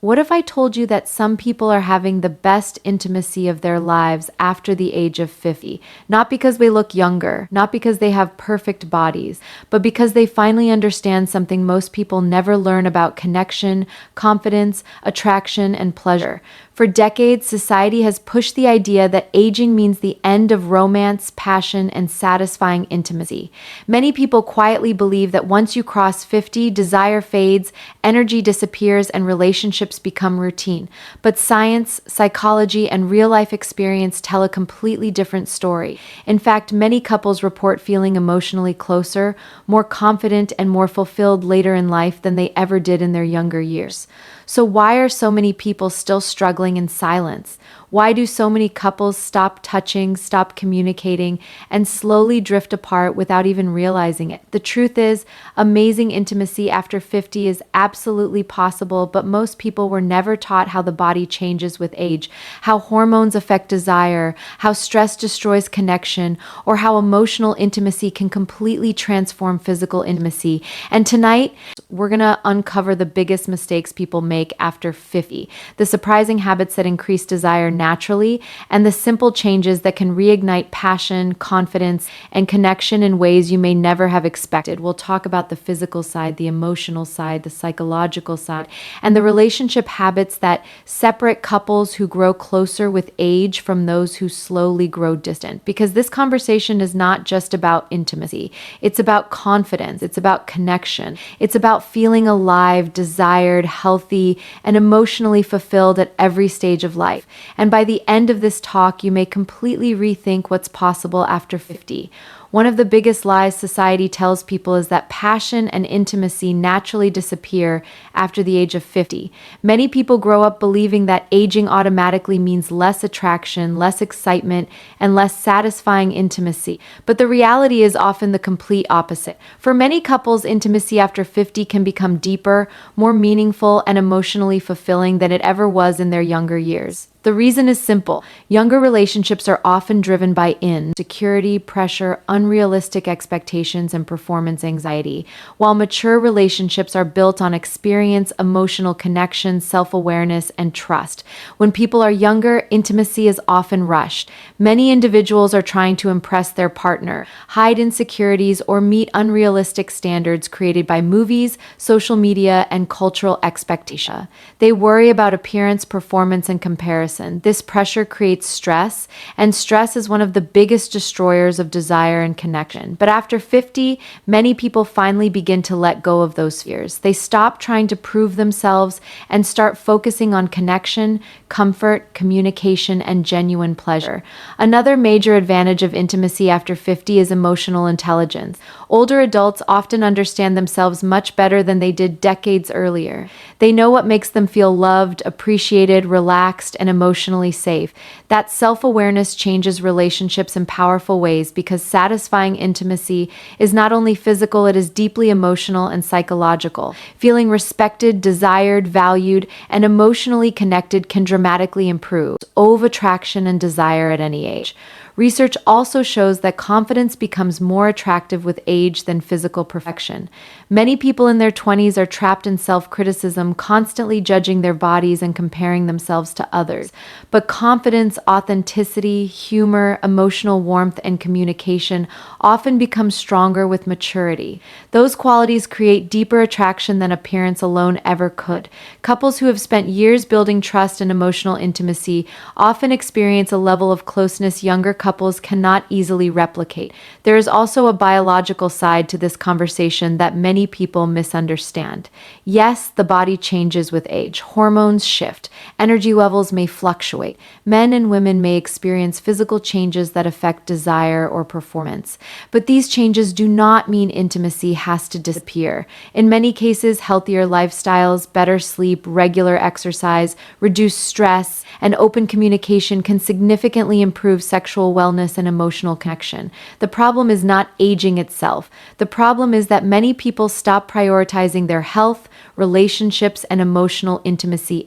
What if I told you that some people are having the best intimacy of their lives after the age of 50? Not because they look younger, not because they have perfect bodies, but because they finally understand something most people never learn about connection, confidence, attraction, and pleasure. For decades, society has pushed the idea that aging means the end of romance, passion, and satisfying intimacy. Many people quietly believe that once you cross 50, desire fades, energy disappears, and relationships become routine. But science, psychology, and real-life experience tell a completely different story. In fact, many couples report feeling emotionally closer, more confident, and more fulfilled later in life than they ever did in their younger years. So why are so many people still struggling in silence? Why do so many couples stop touching, stop communicating, and slowly drift apart without even realizing it? The truth is, amazing intimacy after 50 is absolutely possible, but most people were never taught how the body changes with age, how hormones affect desire, how stress destroys connection, or how emotional intimacy can completely transform physical intimacy. And tonight, we're going to uncover the biggest mistakes people make after 50, the surprising habits that increase desire naturally, and the simple changes that can reignite passion, confidence, and connection in ways you may never have expected. We'll talk about the physical side, the emotional side, the psychological side, and the relationship habits that separate couples who grow closer with age from those who slowly grow distant. Because this conversation is not just about intimacy. It's about confidence. It's about connection. It's about feeling alive, desired, healthy, and emotionally fulfilled at every stage of life. And by the end of this talk, you may completely rethink what's possible after 50. One of the biggest lies society tells people is that passion and intimacy naturally disappear after the age of 50. Many people grow up believing that aging automatically means less attraction, less excitement, and less satisfying intimacy. But the reality is often the complete opposite. For many couples, intimacy after 50 can become deeper, more meaningful, and emotionally fulfilling than it ever was in their younger years. The reason is simple. Younger relationships are often driven by insecurity, pressure, unrealistic expectations, and performance anxiety, while mature relationships are built on experience, emotional connection, self-awareness, and trust. When people are younger, intimacy is often rushed. Many individuals are trying to impress their partner, hide insecurities, or meet unrealistic standards created by movies, social media, and cultural expectation. They worry about appearance, performance, and comparison. This pressure creates stress, and stress is one of the biggest destroyers of desire and connection. But after 50, many people finally begin to let go of those fears. They stop trying to prove themselves and start focusing on connection, comfort, communication, and genuine pleasure. Another major advantage of intimacy after 50 is emotional intelligence. Older adults often understand themselves much better than they did decades earlier. They know what makes them feel loved, appreciated, relaxed, and emotionally safe. That self-awareness changes relationships in powerful ways because satisfying intimacy is not only physical, it is deeply emotional and psychological. Feeling respected, desired, valued, and emotionally connected can dramatically improve attraction and desire at any age. Research also shows that confidence becomes more attractive with age than physical perfection. Many people in their 20s are trapped in self-criticism, constantly judging their bodies and comparing themselves to others. But confidence, authenticity, humor, emotional warmth, and communication often become stronger with maturity. Those qualities create deeper attraction than appearance alone ever could. Couples who have spent years building trust and emotional intimacy often experience a level of closeness younger couples cannot easily replicate. There is also a biological side to this conversation that many people misunderstand. Yes, the body changes with age. Hormones shift. Energy levels may fluctuate. Men and women may experience physical changes that affect desire or performance. But these changes do not mean intimacy has to disappear. In many cases, healthier lifestyles, better sleep, regular exercise, reduced stress, and open communication can significantly improve sexual wellness and emotional connection. The problem is not aging itself. The problem is that many people stop prioritizing their health, relationships, and emotional intimacy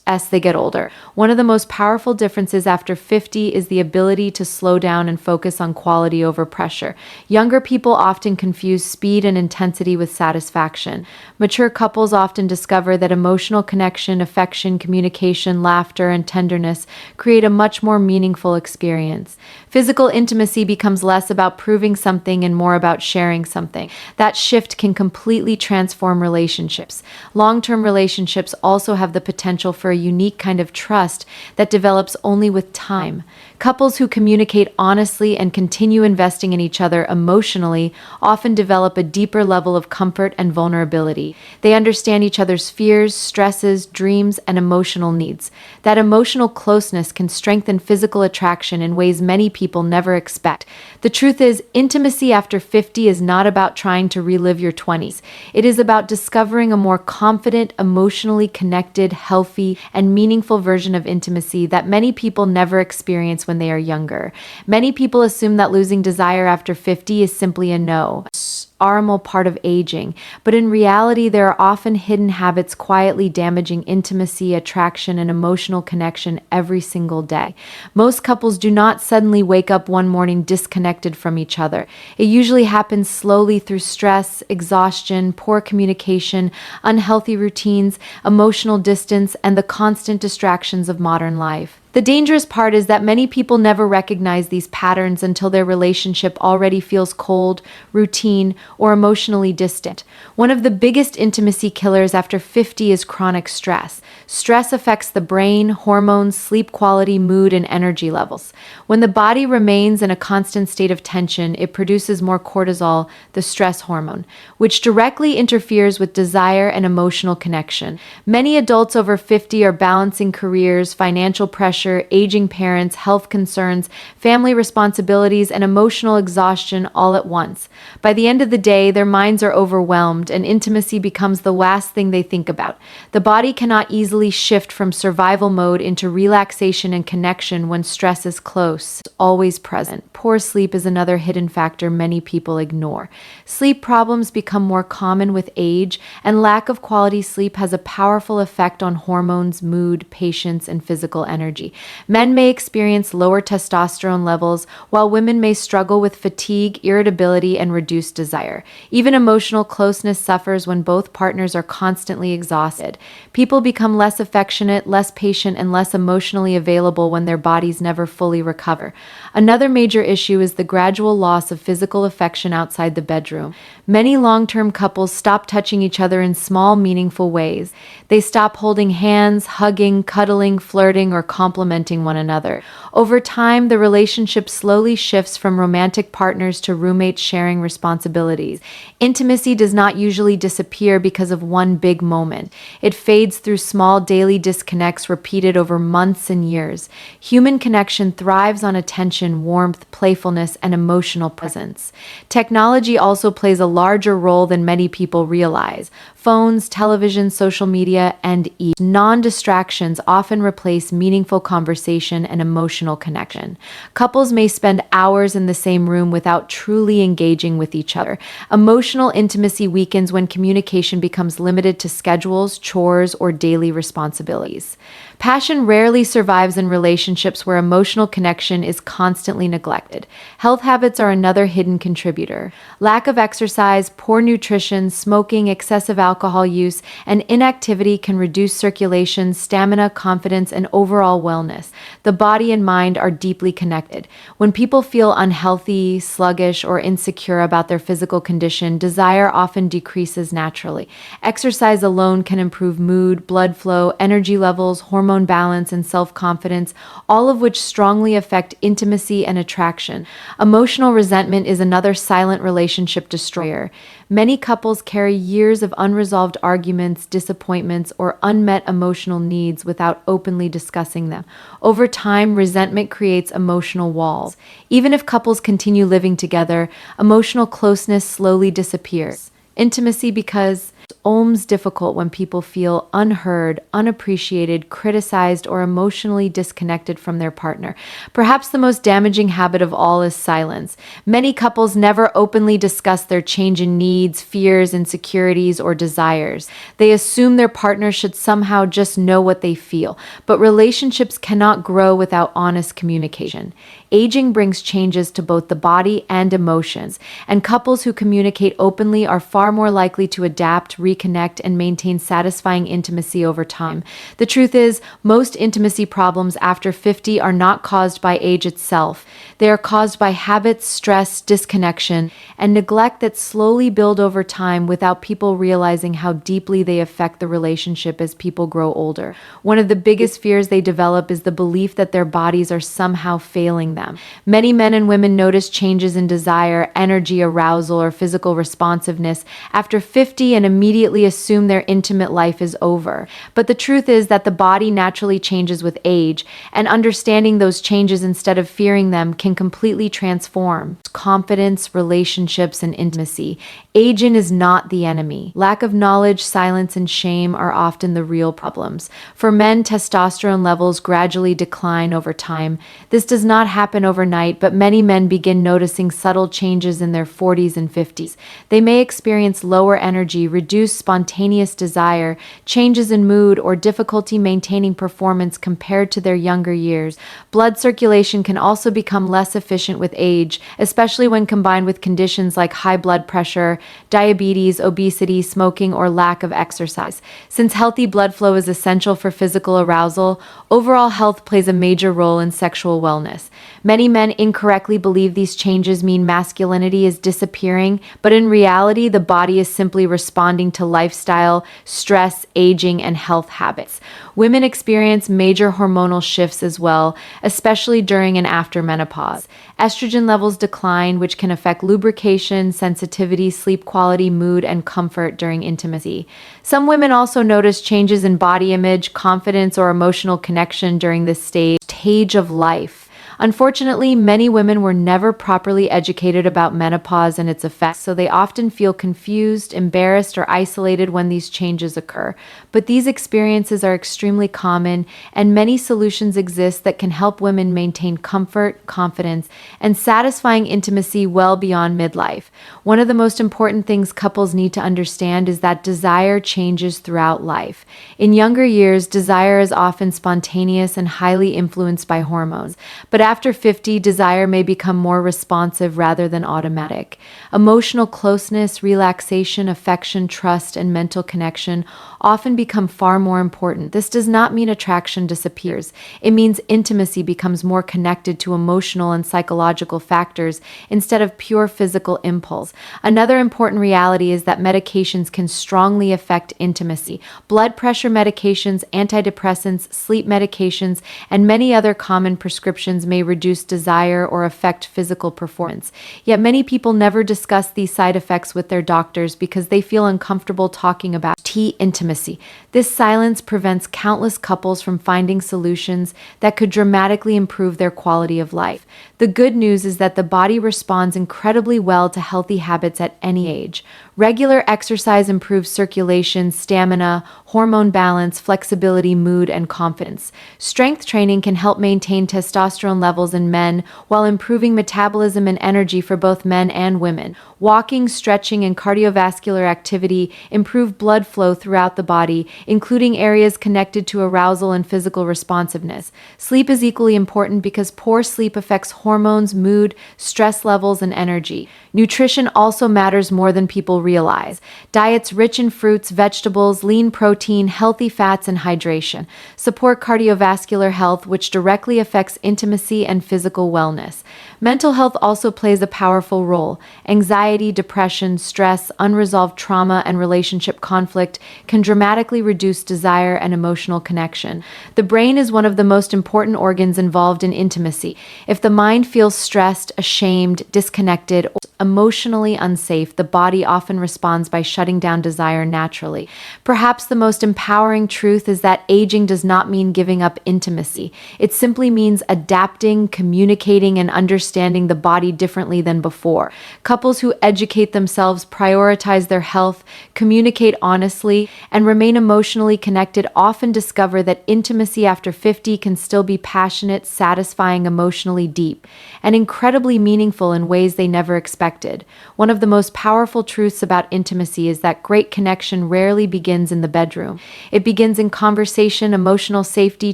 as they get older. One of the most powerful differences after 50 is the ability to slow down and focus on quality over pressure. Younger people often confuse speed and intensity with satisfaction. Mature couples often discover that emotional connection, affection, communication, laughter, and tenderness create a much more meaningful experience. Physical intimacy becomes less about proving something and more about sharing something. That shift can completely transform relationships. Long-term relationships also have the potential for a unique kind of trust that develops only with time. Couples who communicate honestly and continue investing in each other emotionally often develop a deeper level of comfort and vulnerability. They understand each other's fears, stresses, dreams, and emotional needs. That emotional closeness can strengthen physical attraction in ways many people never expect. The truth is, intimacy after 50 is not about trying to relive your 20s. It is about discovering a more confident, emotionally connected, healthy, and meaningful version of intimacy that many people never experience when they are younger. Many people assume that losing desire after 50 is simply a normal part of aging, but in reality, there are often hidden habits quietly damaging intimacy, attraction, and emotional connection every single day. Most couples do not suddenly wake up one morning disconnected from each other. It usually happens slowly through stress, exhaustion, poor communication, unhealthy routines, emotional distance, and the constant distractions of modern life. The dangerous part is that many people never recognize these patterns until their relationship already feels cold, routine, or emotionally distant. One of the biggest intimacy killers after 50 is chronic stress. Stress affects the brain, hormones, sleep quality, mood, and energy levels. When the body remains in a constant state of tension, it produces more cortisol, the stress hormone, which directly interferes with desire and emotional connection. Many adults over 50 are balancing careers, financial pressure, aging parents, health concerns, family responsibilities, and emotional exhaustion all at once. By the end of the day, their minds are overwhelmed, and intimacy becomes the last thing they think about. The body cannot easily shift from survival mode into relaxation and connection when stress is close, always present. Poor sleep is another hidden factor many people ignore. Sleep problems become more common with age, and lack of quality sleep has a powerful effect on hormones, mood, patience, and physical energy. Men may experience lower testosterone levels, while women may struggle with fatigue, irritability, and reduced desire. Even emotional closeness suffers when both partners are constantly exhausted. People become less affectionate, less patient, and less emotionally available when their bodies never fully recover. Another major issue is the gradual loss of physical affection outside the bedroom. Many long-term couples stop touching each other in small, meaningful ways. They stop holding hands, hugging, cuddling, flirting, or complimenting one another. Over time, the relationship slowly shifts from romantic partners to roommates sharing responsibilities. Intimacy does not usually disappear because of one big moment. It fades through small daily disconnects repeated over months and years. Human connection thrives on attention, warmth, playfulness, and emotional presence. Technology also plays a larger role than many people realize. Phones, television, social media, and non-distractions often replace meaningful conversation and emotional connection. Couples may spend hours in the same room without truly engaging with each other. Emotional intimacy weakens when communication becomes limited to schedules, chores, or daily responsibilities. Passion rarely survives in relationships where emotional connection is constantly neglected. Health habits are another hidden contributor. Lack of exercise, poor nutrition, smoking, excessive alcohol use, and inactivity can reduce circulation, stamina, confidence, and overall wellness. The body and mind are deeply connected. When people feel unhealthy, sluggish, or insecure about their physical condition, desire often decreases naturally. Exercise alone can improve mood, blood flow, energy levels, hormone balance, and self-confidence, all of which strongly affect intimacy and attraction. Emotional resentment is another silent relationship destroyer. Many couples carry years of unresolved arguments, disappointments, or unmet emotional needs without openly discussing them. Over time, resentment creates emotional walls. Even if couples continue living together, emotional closeness slowly disappears. Intimacy because Almost difficult when people feel unheard, unappreciated, criticized, or emotionally disconnected from their partner. Perhaps the most damaging habit of all is silence. Many couples never openly discuss their change in needs, fears, insecurities, or desires. They assume their partner should somehow just know what they feel, but relationships cannot grow without honest communication. Aging brings changes to both the body and emotions, and couples who communicate openly are far more likely to adapt, reconnect, and maintain satisfying intimacy over time. The truth is, most intimacy problems after 50 are not caused by age itself. They are caused by habits, stress, disconnection, and neglect that slowly build over time without people realizing how deeply they affect the relationship as people grow older. One of the biggest fears they develop is the belief that their bodies are somehow failing them. Many men and women notice changes in desire, energy, arousal, or physical responsiveness after 50 and immediately assume their intimate life is over. But the truth is that the body naturally changes with age, and understanding those changes instead of fearing them can completely transform confidence, relationships, and intimacy. Aging is not the enemy. Lack of knowledge, silence, and shame are often the real problems. For men, testosterone levels gradually decline over time. This does not happen overnight, but many men begin noticing subtle changes in their 40s and 50s. They may experience lower energy, reduced spontaneous desire, changes in mood, or difficulty maintaining performance compared to their younger years. Blood circulation can also become less efficient with age, especially when combined with conditions like high blood pressure, diabetes, obesity, smoking, or lack of exercise. Since healthy blood flow is essential for physical arousal, overall health plays a major role in sexual wellness. Many men incorrectly believe these changes mean masculinity is disappearing, but in reality, the body is simply responding to lifestyle, stress, aging, and health habits. Women experience major hormonal shifts as well, especially during and after menopause. Estrogen levels decline, which can affect lubrication, sensitivity, sleep quality, mood, and comfort during intimacy. Some women also notice changes in body image, confidence, or emotional connection during this stage of life. Unfortunately, many women were never properly educated about menopause and its effects, so they often feel confused, embarrassed, or isolated when these changes occur. But these experiences are extremely common, and many solutions exist that can help women maintain comfort, confidence, and satisfying intimacy well beyond midlife. One of the most important things couples need to understand is that desire changes throughout life. In younger years, desire is often spontaneous and highly influenced by hormones, but after 50, desire may become more responsive rather than automatic. Emotional closeness, relaxation, affection, trust, and mental connection often become far more important. This does not mean attraction disappears. It means intimacy becomes more connected to emotional and psychological factors instead of pure physical impulse. Another important reality is that medications can strongly affect intimacy. Blood pressure medications, antidepressants, sleep medications, and many other common prescriptions may reduce desire or affect physical performance. Yet many people never discuss these side effects with their doctors because they feel uncomfortable talking about intimacy. This silence prevents countless couples from finding solutions that could dramatically improve their quality of life. The good news is that the body responds incredibly well to healthy habits at any age. Regular exercise improves circulation, stamina, hormone balance, flexibility, mood, and confidence. Strength training can help maintain testosterone levels in men while improving metabolism and energy for both men and women. Walking, stretching, and cardiovascular activity improve blood flow throughout the body, including areas connected to arousal and physical responsiveness. Sleep is equally important because poor sleep affects hormones, mood, stress levels, and energy. Nutrition also matters more than people realize. Diets rich in fruits, vegetables, lean protein, healthy fats, and hydration support cardiovascular health, which directly affects intimacy and physical wellness. Mental health also plays a powerful role. Anxiety, depression, stress, unresolved trauma, and relationship conflict can dramatically reduce desire and emotional connection. The brain is one of the most important organs involved in intimacy. If the mind feels stressed, ashamed, disconnected, or emotionally unsafe, the body often often responds by shutting down desire naturally. Perhaps the most empowering truth is that aging does not mean giving up intimacy. It simply means adapting, communicating, and understanding the body differently than before. Couples who educate themselves, prioritize their health, communicate honestly, and remain emotionally connected often discover that intimacy after 50 can still be passionate, satisfying, emotionally deep, and incredibly meaningful in ways they never expected. One of the most powerful truths about intimacy is that great connection rarely begins in the bedroom. It begins in conversation, emotional safety,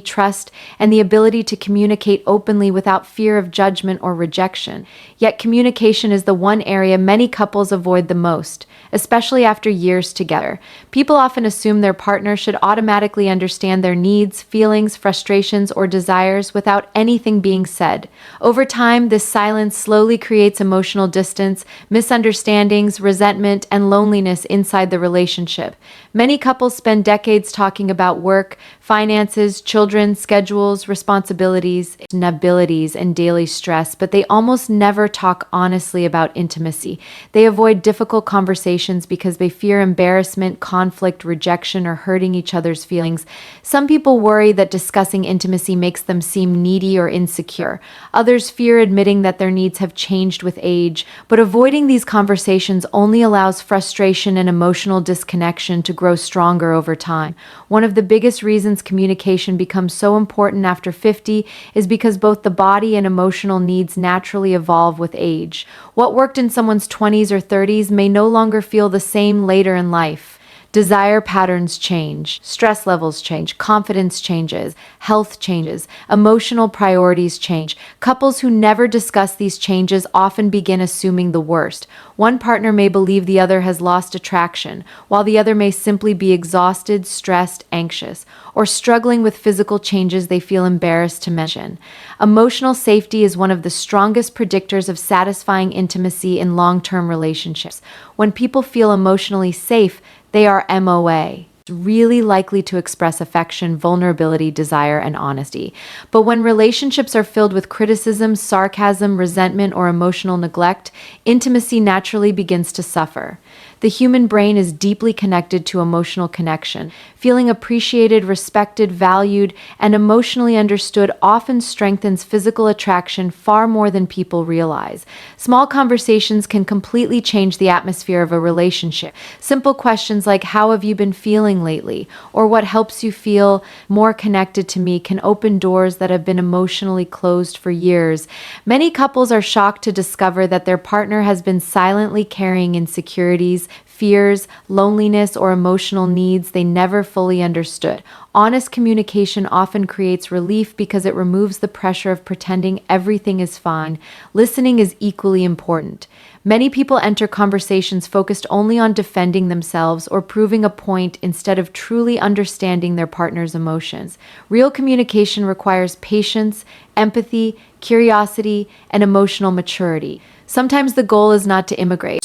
trust, and the ability to communicate openly without fear of judgment or rejection. Yet communication is the one area many couples avoid the most, especially after years together. People often assume their partner should automatically understand their needs, feelings, frustrations, or desires without anything being said. Over time, this silence slowly creates emotional distance, misunderstandings, resentment, and loneliness inside the relationship. Many couples spend decades talking about work, finances, children, schedules, responsibilities, inabilities, and daily stress, but they almost never talk honestly about intimacy. They avoid difficult conversations because they fear embarrassment, conflict, rejection, or hurting each other's feelings. Some people worry that discussing intimacy makes them seem needy or insecure. Others fear admitting that their needs have changed with age, but avoiding these conversations only allows frustration and emotional disconnection to grow stronger over time. One of the biggest reasons communication becomes so important after 50 is because both the body and emotional needs naturally evolve with age. What worked in someone's 20s or 30s may no longer feel the same later in life. Desire patterns change, stress levels change, confidence changes, health changes, emotional priorities change. Couples who never discuss these changes often begin assuming the worst. One partner may believe the other has lost attraction, while the other may simply be exhausted, stressed, anxious, or struggling with physical changes they feel embarrassed to mention. Emotional safety is one of the strongest predictors of satisfying intimacy in long-term relationships. When people feel emotionally safe, they are MOA, really likely to express affection, vulnerability, desire, and honesty. But when relationships are filled with criticism, sarcasm, resentment, or emotional neglect, intimacy naturally begins to suffer. The human brain is deeply connected to emotional connection. Feeling appreciated, respected, valued, and emotionally understood often strengthens physical attraction far more than people realize. Small conversations can completely change the atmosphere of a relationship. Simple questions like, "How have you been feeling lately?" or "What helps you feel more connected to me?" can open doors that have been emotionally closed for years. Many couples are shocked to discover that their partner has been silently carrying insecurities, fears, loneliness, or emotional needs they never fully understood. Honest communication often creates relief because it removes the pressure of pretending everything is fine. Listening is equally important. Many people enter conversations focused only on defending themselves or proving a point instead of truly understanding their partner's emotions. Real communication requires patience, empathy, curiosity, and emotional maturity. Sometimes the goal is not to immigrate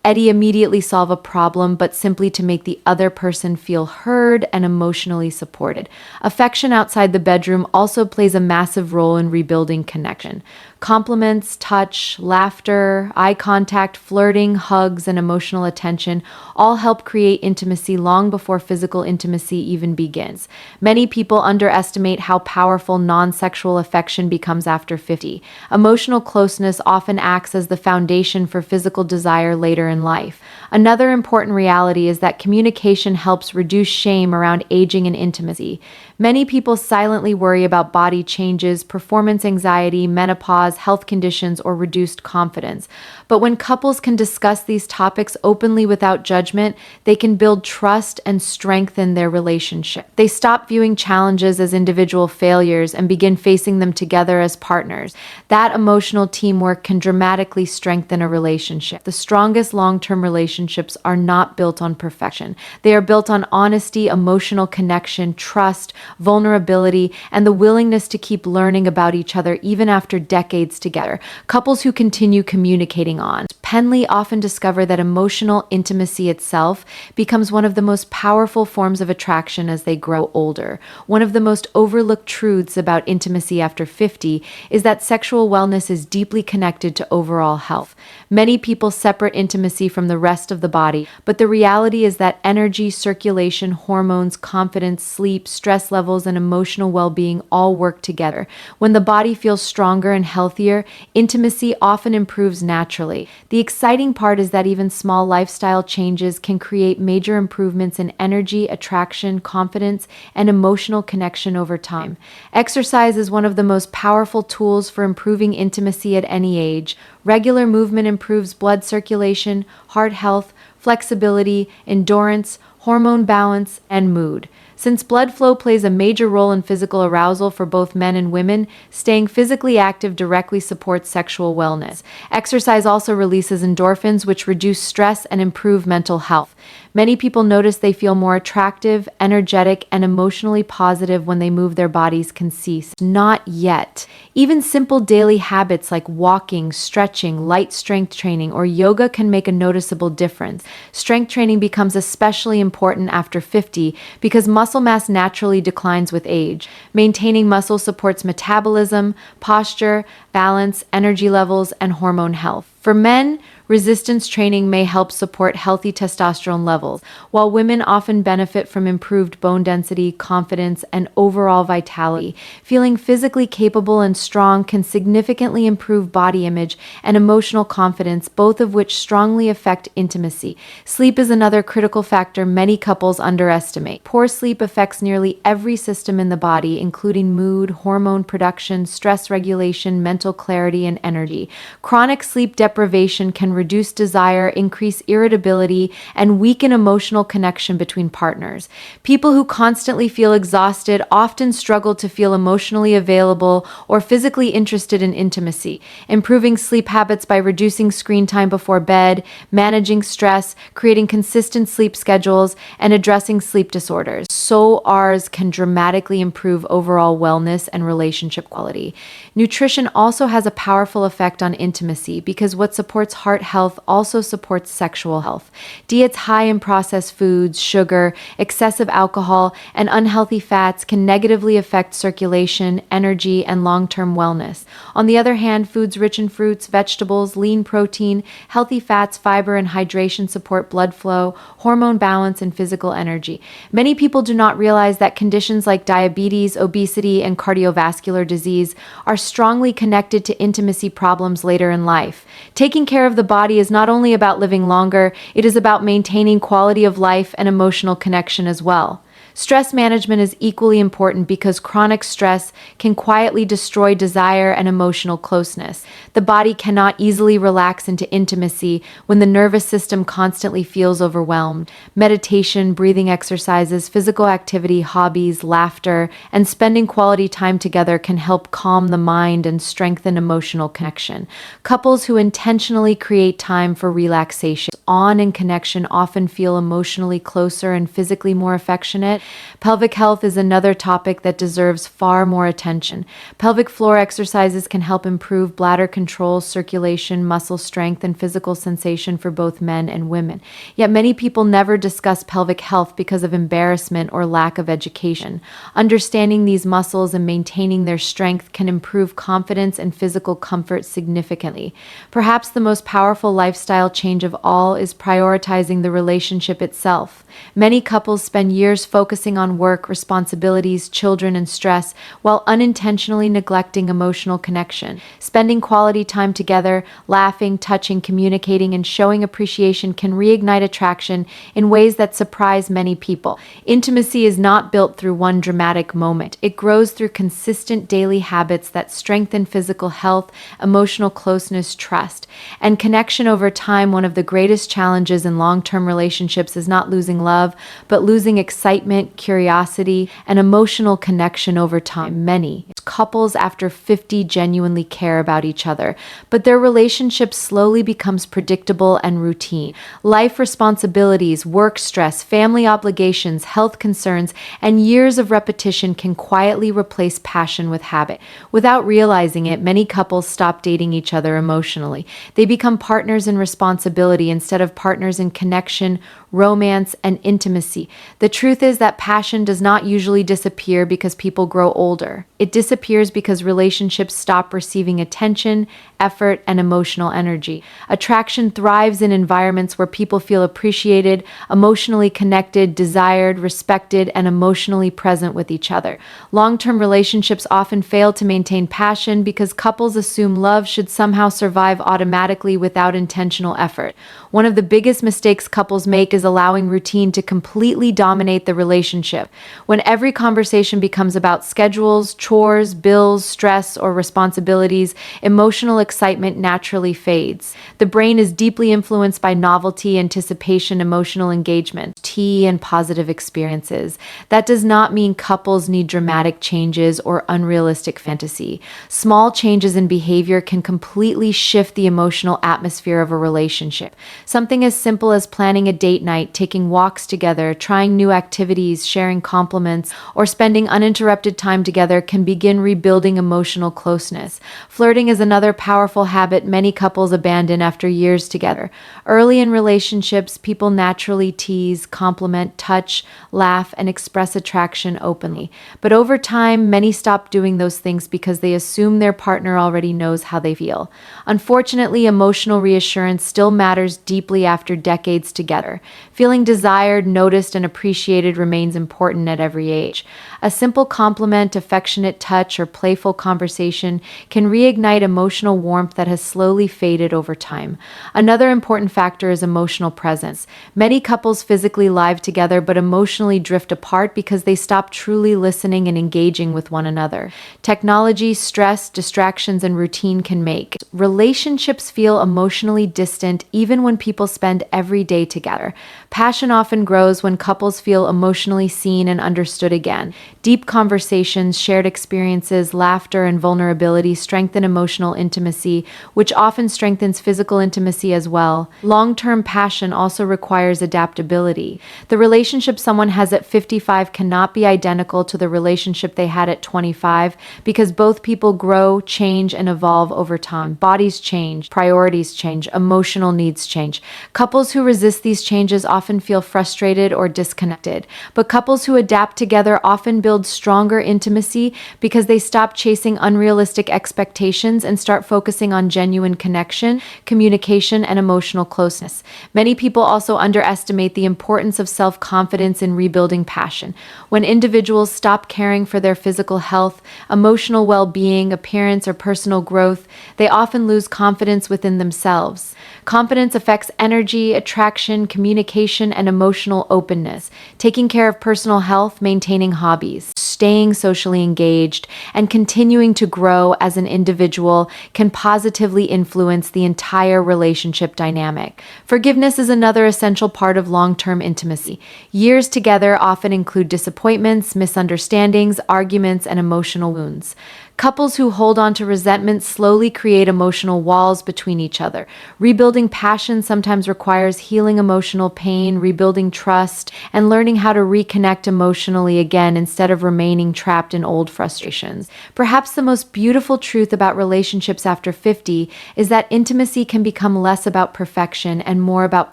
Eddie immediately solve a problem, but simply to make the other person feel heard and emotionally supported. Affection outside the bedroom also plays a massive role in rebuilding connection. Compliments, touch, laughter, eye contact, flirting, hugs, and emotional attention all help create intimacy long before physical intimacy even begins. Many people underestimate how powerful non-sexual affection becomes after 50. Emotional closeness often acts as the foundation for physical desire later in life. Another important reality is that communication helps reduce shame around aging and intimacy. Many people silently worry about body changes, performance anxiety, menopause, health conditions, or reduced confidence. But when couples can discuss these topics openly without judgment, they can build trust and strengthen their relationship. They stop viewing challenges as individual failures and begin facing them together as partners. That emotional teamwork can dramatically strengthen a relationship. The strongest long-term relationships are not built on perfection. They are built on honesty, emotional connection, trust, vulnerability, and the willingness to keep learning about each other even after decades together. Couples who continue communicating on. Penley often discover that emotional intimacy itself becomes one of the most powerful forms of attraction as they grow older. One of the most overlooked truths about intimacy after 50 is that sexual wellness is deeply connected to overall health. Many people separate intimacy intimacy from the rest of the body, but the reality is that energy, circulation, hormones, confidence, sleep, stress levels, and emotional well-being all work together. When the body feels stronger and healthier, intimacy often improves naturally. The exciting part is that even small lifestyle changes can create major improvements in energy, attraction, confidence, and emotional connection over time. Exercise is one of the most powerful tools for improving intimacy at any age. Regular movement improves blood circulation, heart health, flexibility, endurance, hormone balance, and mood. Since blood flow plays a major role in physical arousal for both men and women, staying physically active directly supports sexual wellness. Exercise also releases endorphins, which reduce stress and improve mental health. Many people notice they feel more attractive, energetic, and emotionally positive when they move their bodies can cease. Not yet. Even simple daily habits like walking, stretching, light strength training, or yoga can make a noticeable difference. Strength training becomes especially important after 50 because muscle mass naturally declines with age. Maintaining muscle supports metabolism, posture, balance, energy levels, and hormone health. For men, resistance training may help support healthy testosterone levels, while women often benefit from improved bone density, confidence, and overall vitality. Feeling physically capable and strong can significantly improve body image and emotional confidence, both of which strongly affect intimacy. Sleep is another critical factor many couples underestimate. Poor sleep affects nearly every system in the body, including mood, hormone production, stress regulation, mental clarity, and energy. Chronic sleep deprivation can reduce desire, increase irritability, and weaken emotional connection between partners. People who constantly feel exhausted often struggle to feel emotionally available or physically interested in intimacy. Improving sleep habits by reducing screen time before bed, managing stress, creating consistent sleep schedules, and addressing sleep disorders. SOARs can dramatically improve overall wellness and relationship quality. Nutrition also has a powerful effect on intimacy because what supports heart health also supports sexual health. Diets high in processed foods, sugar, excessive alcohol, and unhealthy fats can negatively affect circulation, energy, and long-term wellness. On the other hand, foods rich in fruits, vegetables, lean protein, healthy fats, fiber, and hydration support blood flow, hormone balance, and physical energy. Many people do not realize that conditions like diabetes, obesity, and cardiovascular disease are strongly connected to intimacy problems later in life. Taking care of the body is not only about living longer, it is about maintaining quality of life and emotional connection as well. Stress management is equally important because chronic stress can quietly destroy desire and emotional closeness. The body cannot easily relax into intimacy when the nervous system constantly feels overwhelmed. Meditation, breathing exercises, physical activity, hobbies, laughter, and spending quality time together can help calm the mind and strengthen emotional connection. Couples who intentionally create time for relaxation, and connection often feel emotionally closer and physically more affectionate. Pelvic health is another topic that deserves far more attention. Pelvic floor exercises can help improve bladder control, circulation, muscle strength, and physical sensation for both men and women. Yet many people never discuss pelvic health because of embarrassment or lack of education. Understanding these muscles and maintaining their strength can improve confidence and physical comfort significantly. Perhaps the most powerful lifestyle change of all is prioritizing the relationship itself. Many couples spend years focusing on work, responsibilities, children, and stress while unintentionally neglecting emotional connection. Spending quality time together, laughing, touching, communicating, and showing appreciation can reignite attraction in ways that surprise many people. Intimacy is not built through one dramatic moment. It grows through consistent daily habits that strengthen physical health, emotional closeness, trust, and connection over time. One of the greatest challenges in long-term relationships is not losing love, but losing excitement, curiosity, and emotional connection over time. Many couples after 50 genuinely care about each other, but their relationship slowly becomes predictable and routine. Life responsibilities, work stress, family obligations, health concerns, and years of repetition can quietly replace passion with habit. Without realizing it, many couples stop dating each other emotionally. They become partners in responsibility instead of partners in connection, romance, and intimacy. The truth is that passion does not usually disappear because people grow older. It disappears because relationships stop receiving attention, effort, and emotional energy. Attraction thrives in environments where people feel appreciated, emotionally connected, desired, respected, and emotionally present with each other. Long-term relationships often fail to maintain passion because couples assume love should somehow survive automatically without intentional effort. One of the biggest mistakes couples make is allowing routine to completely dominate the relationship. When every conversation becomes about schedules, chores, bills, stress, or responsibilities, emotional excitement naturally fades. The brain is deeply influenced by novelty, anticipation, emotional engagement, and positive experiences. That does not mean couples need dramatic changes or unrealistic fantasy. Small changes in behavior can completely shift the emotional atmosphere of a relationship. Something as simple as planning a date night, taking walks together, trying new activities, sharing compliments, or spending uninterrupted time together can begin rebuilding emotional closeness. Flirting is another powerful habit many couples abandon after years together. Early in relationships, people naturally tease, compliment, touch, laugh, and express attraction openly. But over time, many stop doing those things because they assume their partner already knows how they feel. Unfortunately, emotional reassurance still matters deeply after decades together. Feeling desired, noticed, and appreciated remains important at every age. A simple compliment, affectionate touch, or playful conversation can reignite emotional warmth that has slowly faded over time. Another important factor is emotional presence. Many couples physically live together but emotionally drift apart because they stop truly listening and engaging with one another. Technology, stress, distractions, and routine can make relationships feel emotionally distant even when people spend every day together. Passion often grows when couples feel emotionally seen and understood again. Deep conversations, shared experiences, laughter, and vulnerability strengthen emotional intimacy, which often strengthens physical intimacy as well. Long-term passion also requires adaptability. The relationship someone has at 55 cannot be identical to the relationship they had at 25 because both people grow, change, and evolve over time. Bodies change, priorities change, emotional needs change. Couples who resist these changes often feel frustrated or disconnected, but couples who adapt together often build stronger intimacy because they stop chasing unrealistic expectations and start focusing on genuine connection, communication, and emotional closeness. Many people also underestimate the importance of self-confidence in rebuilding passion. When individuals stop caring for their physical health, emotional well-being, appearance, or personal growth, they often lose confidence within themselves. Confidence affects energy, attraction, communication, and emotional openness. Taking care of personal health, maintaining hobbies, staying socially engaged, and continuing to grow as an individual can positively influence the entire relationship dynamic. Forgiveness is another essential part of long-term intimacy. Years together often include disappointments, misunderstandings, arguments, and emotional wounds. Couples who hold on to resentment slowly create emotional walls between each other. Rebuilding passion sometimes requires healing emotional pain, rebuilding trust, and learning how to reconnect emotionally again instead of remaining trapped in old frustrations. Perhaps the most beautiful truth about relationships after 50 is that intimacy can become less about perfection and more about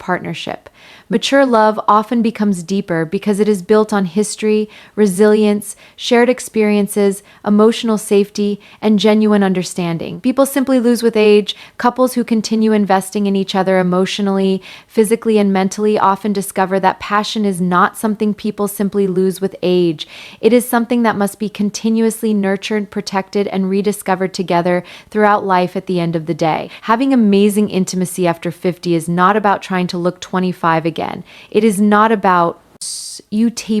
partnership. Mature love often becomes deeper because it is built on history, resilience, shared experiences, emotional safety, and genuine understanding. People simply lose with age. Couples who continue investing in each other emotionally, physically, and mentally often discover that passion is not something people simply lose with age. It is something that must be continuously nurtured, protected, and rediscovered together throughout life at the end of the day. Having amazing intimacy after 50 is not about trying to look 25 again. It is not about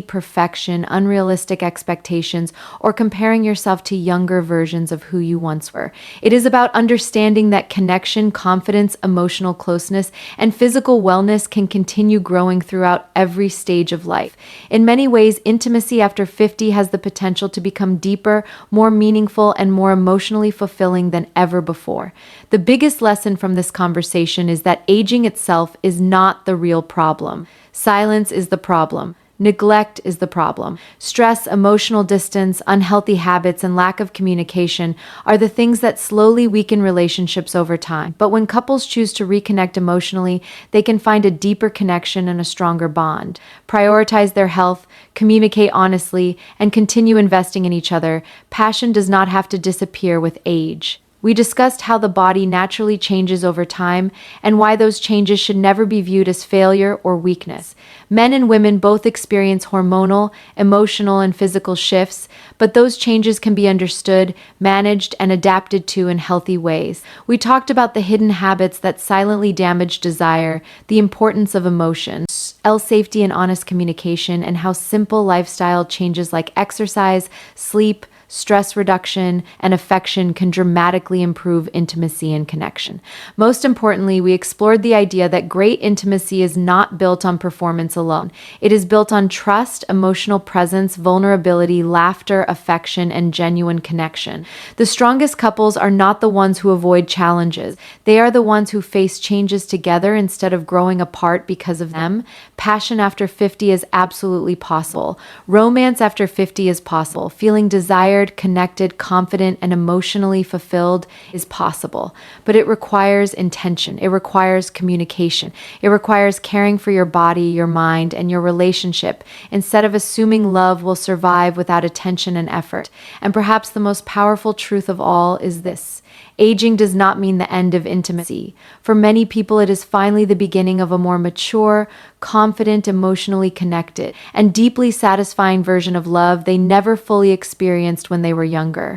perfection, unrealistic expectations, or comparing yourself to younger versions of who you once were. It is about understanding that connection, confidence, emotional closeness, and physical wellness can continue growing throughout every stage of life. In many ways, intimacy after 50 has the potential to become deeper, more meaningful, and more emotionally fulfilling than ever before. The biggest lesson from this conversation is that aging itself is not the real problem. Silence is the problem. Neglect is the problem. Stress, emotional distance, unhealthy habits, and lack of communication are the things that slowly weaken relationships over time. But when couples choose to reconnect emotionally, they can find a deeper connection and a stronger bond. Prioritize their health, communicate honestly, and continue investing in each other. Passion does not have to disappear with age. We discussed how the body naturally changes over time and why those changes should never be viewed as failure or weakness. Men and women both experience hormonal, emotional, and physical shifts, but those changes can be understood, managed, and adapted to in healthy ways. We talked about the hidden habits that silently damage desire, the importance of emotion, safety and honest communication, and how simple lifestyle changes like exercise, sleep, stress reduction, and affection can dramatically improve intimacy and connection. Most importantly, we explored the idea that great intimacy is not built on performance alone. It is built on trust, emotional presence, vulnerability, laughter, affection, and genuine connection. The strongest couples are not the ones who avoid challenges. They are the ones who face changes together instead of growing apart because of them. Passion after 50 is absolutely possible. Romance after 50 is possible. Feeling desired, connected, confident, and emotionally fulfilled is possible. But it requires intention. It requires communication. It requires caring for your body, your mind, and your relationship instead of assuming love will survive without attention and effort. And perhaps the most powerful truth of all is this: aging does not mean the end of intimacy. For many people, it is finally the beginning of a more mature, confident, emotionally connected, and deeply satisfying version of love they never fully experienced when they were younger.